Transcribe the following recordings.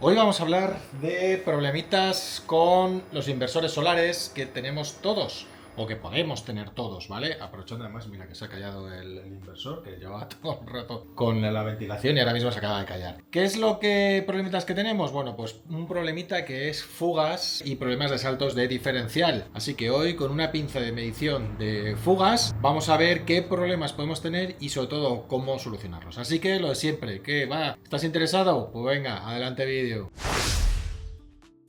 Hoy vamos a hablar de problemitas con los inversores solares que tenemos todos, o que podemos tener todos, ¿vale? Aprovechando además, mira que se ha callado el inversor, que llevaba todo el rato con la ventilación y ahora mismo se acaba de callar. ¿Qué es lo que problemitas que tenemos? Bueno, pues un problemita que es fugas y problemas de saltos de diferencial. Así que hoy, con una pinza de medición de fugas, vamos a ver qué problemas podemos tener y sobre todo cómo solucionarlos. Así que lo de siempre, ¿qué va? ¿Estás interesado? Pues venga, adelante vídeo.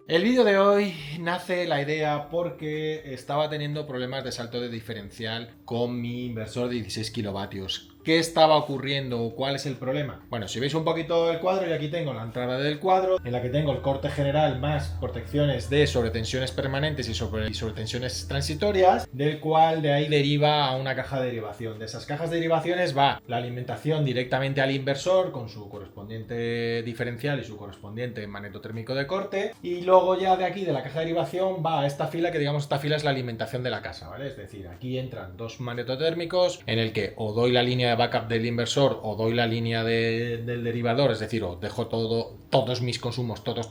El vídeo de hoy nace la idea porque estaba teniendo problemas de salto de diferencial con mi inversor de 16 kilovatios. ¿Qué estaba ocurriendo? ¿Cuál es el problema? Bueno, si veis un poquito el cuadro, y aquí tengo la entrada del cuadro, en la que tengo el corte general más protecciones de sobretensiones permanentes y sobretensiones transitorias, del cual de ahí deriva a una caja de derivación. De esas cajas de derivaciones va la alimentación directamente al inversor con su correspondiente diferencial y su correspondiente magnetotérmico de corte, y luego ya de aquí, de la caja de derivación, va a esta fila que, digamos, esta fila es la alimentación de la casa, ¿vale? Es decir, aquí entran dos magnetotérmicos en el que o doy la línea de backup del inversor o doy la línea del derivador, es decir, o dejo todos mis consumos, todos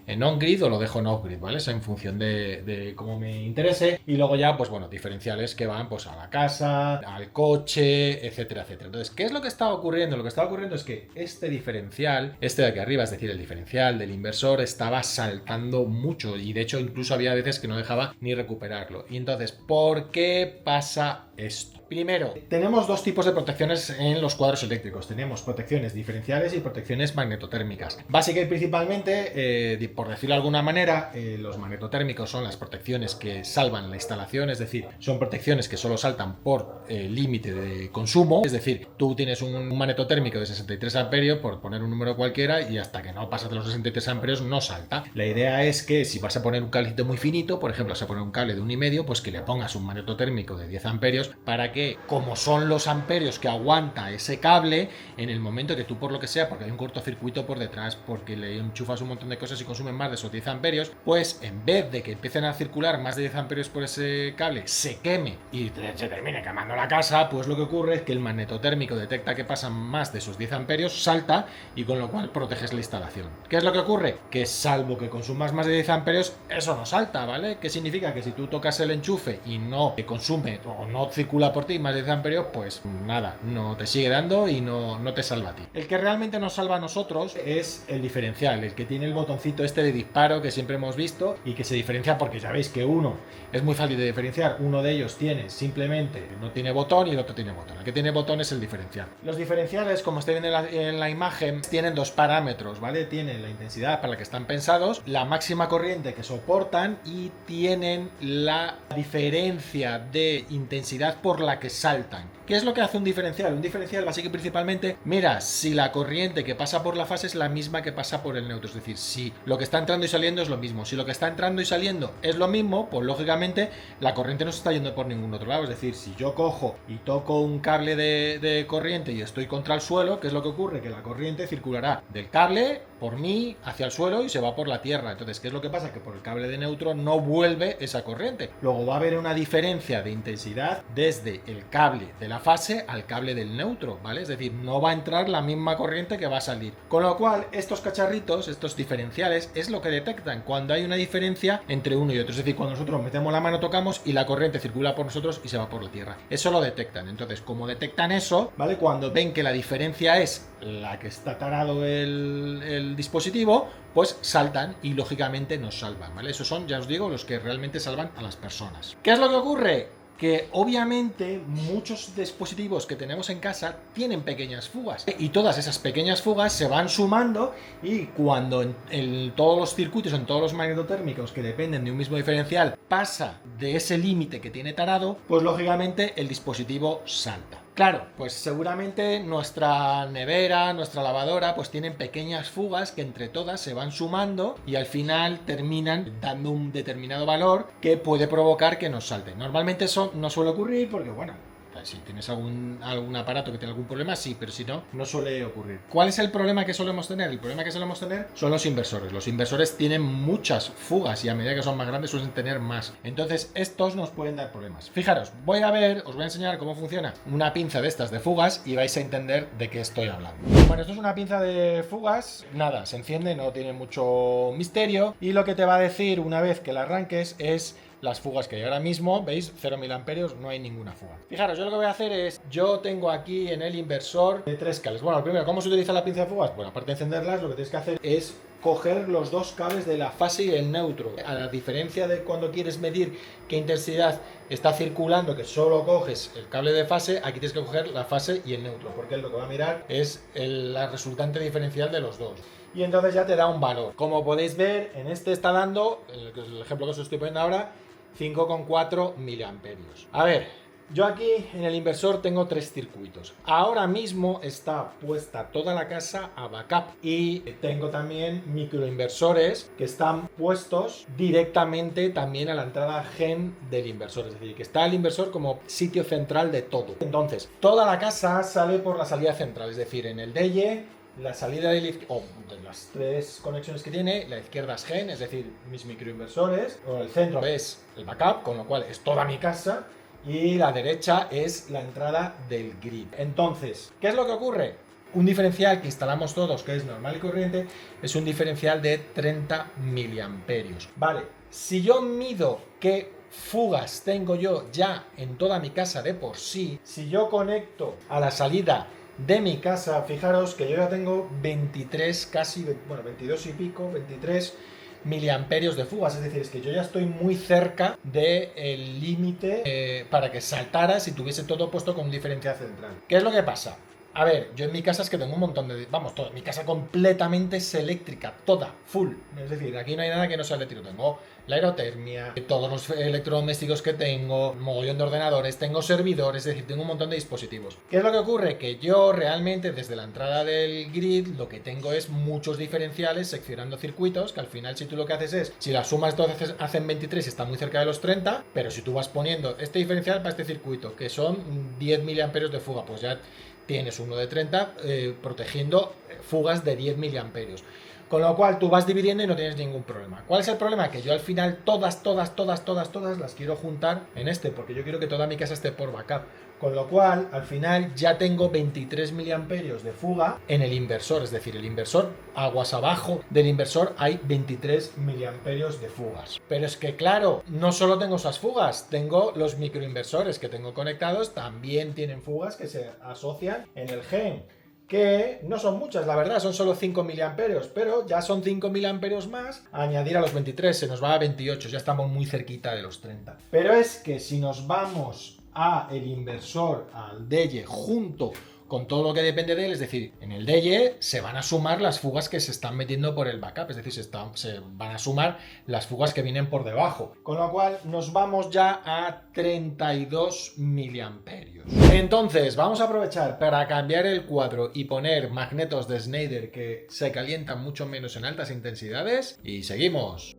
en on-grid o lo dejo en off-grid, ¿vale? Es en función de cómo me interese. Y luego ya, pues bueno, diferenciales que van pues a la casa, al coche, etcétera, etcétera. Entonces, ¿qué es lo que está ocurriendo? Lo que está ocurriendo es que este diferencial, este de aquí arriba, es decir, el diferencial del inversor, estaba saltando mucho y de hecho incluso había veces que no dejaba ni recuperarlo. Y entonces, ¿por qué pasa esto? Primero, tenemos dos tipos de protecciones en los cuadros eléctricos. Tenemos protecciones diferenciales y protecciones magnetotérmicas. Básicamente y principalmente, por decirlo de alguna manera, los magnetotérmicos son las protecciones que salvan la instalación, es decir, son protecciones que solo saltan por límite de consumo. Es decir, tú tienes un magnetotérmico de 63 amperios, por poner un número cualquiera, y hasta que no pasas de los 63 amperios no salta. La idea es que si vas a poner un cablecito muy finito, por ejemplo, vas a poner un cable de 1,5, pues que le pongas un magnetotérmico de 10 amperios para que, como son los amperios que aguanta ese cable, en el momento que tú, por lo que sea, porque hay un cortocircuito por detrás, porque le enchufas un montón de cosas y consumen más de esos 10 amperios, pues en vez de que empiecen a circular más de 10 amperios por ese cable, se queme y se termine quemando la casa, pues lo que ocurre es que el magnetotérmico detecta que pasan más de esos 10 amperios, salta, y con lo cual proteges la instalación. ¿Qué es lo que ocurre? Que salvo que consumas más de 10 amperios, eso no salta, ¿vale? ¿Qué significa? Que si tú tocas el enchufe y no consume o no circula por ti más de 10 amperios, pues nada, no te sigue dando y no te salva a ti. El que realmente nos salva a nosotros es el diferencial, el que tiene el botoncito este de disparo que siempre hemos visto y que se diferencia porque ya veis que uno es muy fácil de diferenciar. Uno de ellos tiene simplemente, no tiene botón, y el otro tiene botón. El que tiene botón es el diferencial. Los diferenciales, como estáis viendo en la imagen, tienen dos parámetros, ¿vale? Tienen la intensidad para la que están pensados, la máxima corriente que soportan y tienen la diferencia de intensidad por la que saltan. ¿Qué es lo que hace un diferencial? Un diferencial básicamente y principalmente mira si la corriente que pasa por la fase es la misma que pasa por el neutro. Es decir, si lo que está entrando y saliendo es lo mismo. Si lo que está entrando y saliendo es lo mismo, pues lógicamente la corriente no se está yendo por ningún otro lado. Es decir, si yo cojo y toco un cable de corriente y estoy contra el suelo, ¿qué es lo que ocurre? Que la corriente circulará del cable por mí hacia el suelo y se va por la tierra. Entonces, ¿qué es lo que pasa? Que por el cable de neutro no vuelve esa corriente. Luego va a haber una diferencia de intensidad desde el cable de la fase al cable del neutro, ¿vale? Es decir, no va a entrar la misma corriente que va a salir. Con lo cual, estos cacharritos, estos diferenciales, es lo que detectan cuando hay una diferencia entre uno y otro. Es decir, cuando nosotros metemos la mano, tocamos y la corriente circula por nosotros y se va por la tierra. Eso lo detectan. Entonces, como detectan eso, ¿vale? Cuando ven que la diferencia es la que está tarado el dispositivo, pues saltan y lógicamente nos salvan, ¿vale? Esos son, ya os digo, los que realmente salvan a las personas. ¿Qué es lo que ocurre? Que obviamente muchos dispositivos que tenemos en casa tienen pequeñas fugas y todas esas pequeñas fugas se van sumando, y cuando en todos los circuitos, en todos los magnetotérmicos que dependen de un mismo diferencial, pasa de ese límite que tiene tarado, pues lógicamente el dispositivo salta. Claro, pues seguramente nuestra nevera, nuestra lavadora, pues tienen pequeñas fugas que entre todas se van sumando y al final terminan dando un determinado valor que puede provocar que nos salte. Normalmente eso no suele ocurrir porque, bueno, Si tienes algún aparato que tiene algún problema, sí, pero si no, no suele ocurrir. ¿Cuál es el problema que solemos tener? El problema que solemos tener son los inversores. Los inversores tienen muchas fugas y a medida que son más grandes suelen tener más. Entonces estos nos pueden dar problemas. Fijaros, os voy a enseñar cómo funciona una pinza de estas de fugas y vais a entender de qué estoy hablando. Bueno, esto es una pinza de fugas. Nada, se enciende, no tiene mucho misterio y lo que te va a decir una vez que la arranques es las fugas que hay. Ahora mismo, veis, 0 miliamperios, no hay ninguna fuga. Fijaros, yo lo que voy a hacer es, yo tengo aquí en el inversor 3 cables. Bueno, primero, ¿cómo se utiliza la pinza de fugas? Bueno, aparte de encenderlas, lo que tienes que hacer es coger los dos cables de la fase y el neutro. A la diferencia de cuando quieres medir qué intensidad está circulando, que solo coges el cable de fase, aquí tienes que coger la fase y el neutro, porque lo que va a mirar es la resultante diferencial de los dos. Y entonces ya te da un valor. Como podéis ver, en este está dando, el ejemplo que os estoy poniendo ahora, 5,4 miliamperios. A ver, yo aquí en el inversor tengo 3 circuitos. Ahora mismo está puesta toda la casa a backup y tengo también microinversores que están puestos directamente también a la entrada gen del inversor. Es decir, que está el inversor como sitio central de todo. Entonces, toda la casa sale por la salida central, es decir, en el DEIE. La salida de las 3 conexiones que tiene, la izquierda es gen, es decir, mis microinversores, o el centro es el backup, con lo cual es toda mi casa, y la derecha es la entrada del grid. Entonces, ¿qué es lo que ocurre? Un diferencial que instalamos todos, que es normal y corriente, es un diferencial de 30 miliamperios. Vale, si yo mido qué fugas tengo yo ya en toda mi casa de por sí, si yo conecto a la salida de mi casa, fijaros que yo ya tengo 23, casi, bueno, 22 y pico, 23 miliamperios de fugas, es decir, es que yo ya estoy muy cerca del límite para que saltara si tuviese todo puesto con un diferencial central. ¿Qué es lo que pasa? A ver, yo en mi casa es que tengo un montón de... Vamos, toda mi casa completamente es eléctrica, toda, full. Es decir, aquí no hay nada que no sea eléctrico. Tengo la aerotermia, todos los electrodomésticos que tengo, mogollón de ordenadores, tengo servidores, es decir, tengo un montón de dispositivos. ¿Qué es lo que ocurre? Que yo realmente desde la entrada del grid lo que tengo es muchos diferenciales seccionando circuitos, que al final si tú lo que haces es, si las sumas todas hacen 23 y está muy cerca de los 30, pero si tú vas poniendo este diferencial para este circuito, que son 10 miliamperios de fuga, pues ya tienes uno de 30 protegiendo fugas de 10 miliamperios. Con lo cual tú vas dividiendo y no tienes ningún problema. ¿Cuál es el problema? Que yo al final todas las quiero juntar en este, porque yo quiero que toda mi casa esté por backup. Con lo cual, al final ya tengo 23 miliamperios de fuga en el inversor. Es decir, el inversor, aguas abajo del inversor hay 23 miliamperios de fugas. Pero es que claro, no solo tengo esas fugas, tengo los microinversores que tengo conectados, también tienen fugas que se asocian en el gen, que no son muchas, la verdad, son solo 5 miliamperios, pero ya son 5 miliamperios más. A añadir a los 23 se nos va a 28, ya estamos muy cerquita de los 30. Pero es que si nos vamos a el inversor, al DEIE, junto con todo lo que depende de él, es decir, en el DEIE se van a sumar las fugas que se están metiendo por el backup, es decir, se van a sumar las fugas que vienen por debajo, con lo cual nos vamos ya a 32 miliamperios. Entonces, vamos a aprovechar para cambiar el cuadro y poner magnetos de Schneider que se calientan mucho menos en altas intensidades y seguimos.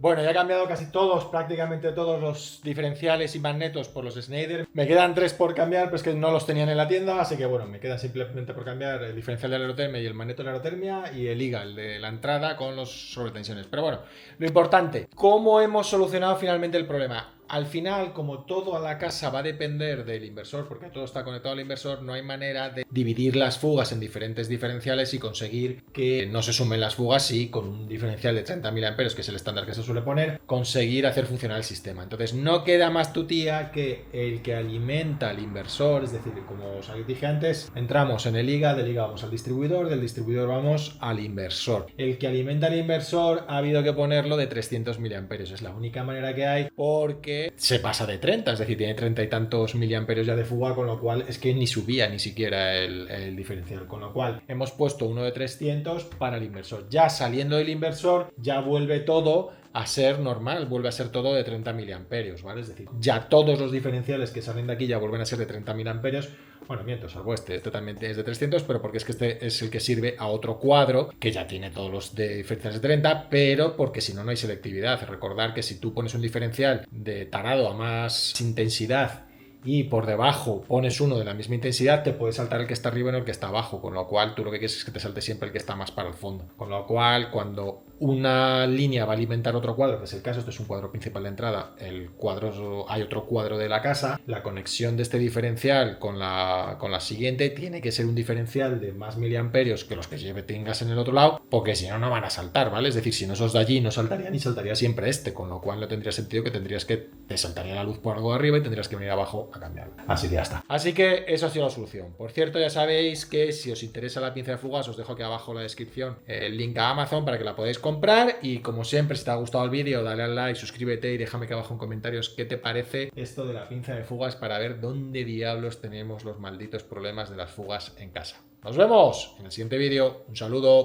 Bueno, ya he cambiado casi todos, prácticamente todos los diferenciales y magnetos por los Schneider. Me quedan 3 por cambiar, pero es que no los tenían en la tienda, así que bueno, me quedan simplemente por cambiar el diferencial de la aerotermia y el magneto de la aerotermia y el IGA, el de la entrada con los sobretensiones. Pero bueno, lo importante, ¿cómo hemos solucionado finalmente el problema? Al final, como toda la casa va a depender del inversor, porque todo está conectado al inversor, no hay manera de dividir las fugas en diferentes diferenciales y conseguir que no se sumen las fugas y con un diferencial de 30 mA, que es el estándar que se suele poner, conseguir hacer funcionar el sistema. Entonces no queda más tutía que el que alimenta al inversor, es decir, como os dije antes, entramos en el IGA, del IGA vamos al distribuidor, del distribuidor vamos al inversor. El que alimenta al inversor ha habido que ponerlo de 300 mA, es la única manera que hay porque se pasa de 30, es decir, tiene 30 y tantos miliamperios ya de fuga, con lo cual es que ni subía ni siquiera el diferencial, con lo cual hemos puesto uno de 300 para el inversor. Ya saliendo del inversor, ya vuelve todo a ser normal, vuelve a ser todo de 30 miliamperios, ¿vale? Es decir, ya todos los diferenciales que salen de aquí ya vuelven a ser de 30 miliamperios. Bueno, miento, salvo este también es de 300, pero porque es que este es el que sirve a otro cuadro que ya tiene todos los diferenciales de 30, pero porque si no, no hay selectividad. Recordar que si tú pones un diferencial de tarado a más intensidad y por debajo pones uno de la misma intensidad, te puede saltar el que está arriba y no el que está abajo, con lo cual tú lo que quieres es que te salte siempre el que está más para el fondo. Con lo cual, cuando una línea va a alimentar otro cuadro, que es el caso, este es un cuadro principal de entrada, hay otro cuadro de la casa, la conexión de este diferencial con la siguiente tiene que ser un diferencial de más miliamperios que los que tengas en el otro lado, porque si no, no van a saltar, ¿vale? Es decir, si no sos de allí, no saltarían y saltaría siempre este, con lo cual no tendría sentido que te saltaría la luz por algo de arriba y tendrías que venir abajo a cambiarlo. Así que ya está. Así que eso ha sido la solución. Por cierto, ya sabéis que si os interesa la pinza de fugas, os dejo aquí abajo en la descripción el link a Amazon para que la podáis comprar. Y como siempre, si te ha gustado el vídeo, dale al like, suscríbete y déjame aquí abajo en comentarios qué te parece esto de la pinza de fugas para ver dónde diablos tenemos los malditos problemas de las fugas en casa. Nos vemos en el siguiente vídeo. Un saludo.